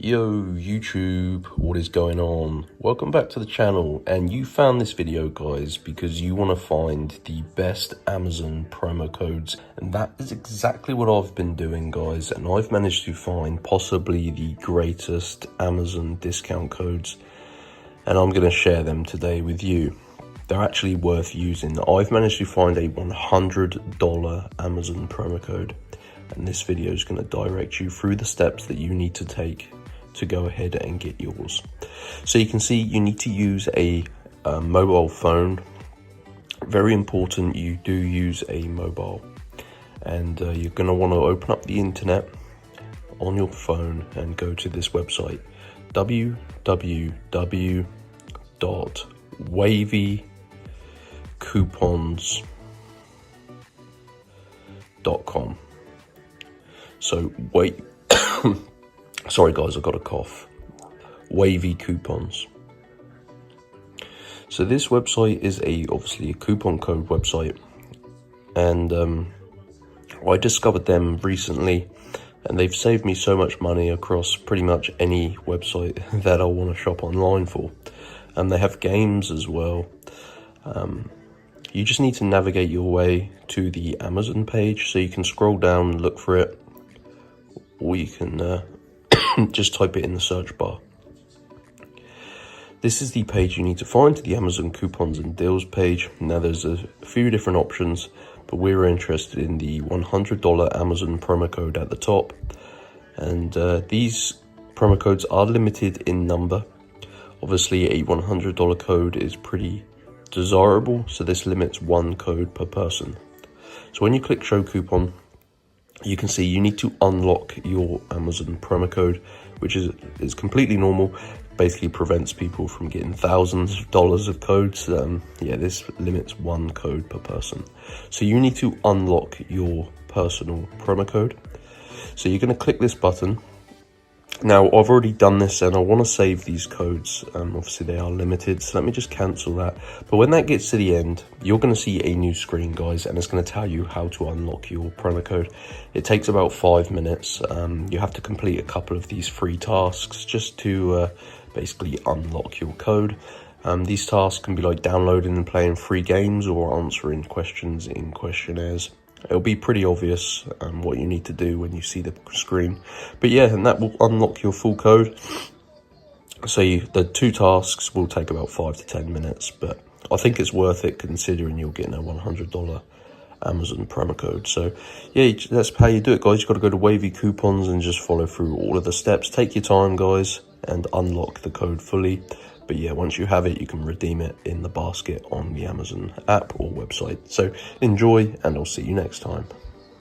Yo YouTube, what is going on? Welcome back to the channel, and you found this video guys because you want to find the best Amazon promo codes, and that is exactly what I've been doing guys, and I've managed to find possibly the greatest Amazon discount codes, and I'm going to share them today with you. They're actually worth using. I've managed to find a $100 Amazon promo code, and this video is going to direct you through the steps that you need to take to go ahead and get yours. So you can see you need to use a mobile phone. Very important, you do use a mobile, and you're going to want to open up the internet on your phone and go to this website, www.wavycoupons.com. So wait, sorry guys, I got a cough. Wavy Coupons. So this website is obviously a coupon code website, and I discovered them recently, and they've saved me so much money across pretty much any website that I want to shop online for. And they have games as well. You just need to navigate your way to the Amazon page, so you can scroll down and look for it, or you can just type it in the search bar. This is the page you need to find, to the Amazon coupons and deals page. Now there's a few different options, but we're interested in the $100 Amazon promo code at the top. And these promo codes are limited in number. Obviously a $100 code is pretty desirable, so this limits one code per person. So when you click show coupon, you can see you need to unlock your Amazon promo code, which is completely normal. Basically prevents people from getting thousands of dollars of codes. Yeah, this limits one code per person. So you need to unlock your personal promo code. So you're going to click this button. Now I've already done this, and I want to save these codes. Obviously they are limited, so let me just cancel that. But when that gets to the end, you're going to see a new screen guys, and it's going to tell you how to unlock your promo code. It takes about 5 minutes. You have to complete a couple of these free tasks just to basically unlock your code. These tasks can be like downloading and playing free games, or answering questions in questionnaires. It'll be pretty obvious what you need to do when you see the screen. But yeah, and that will unlock your full code. So the two tasks will take about 5 to 10 minutes, but I think it's worth it considering you're getting a $100 Amazon promo code. So yeah, that's how you do it guys. You've got to go to Wavy Coupons and just follow through all of the steps. Take your time guys and unlock the code fully. But yeah, once you have it, you can redeem it in the basket on the Amazon app or website. So enjoy, and I'll see you next time.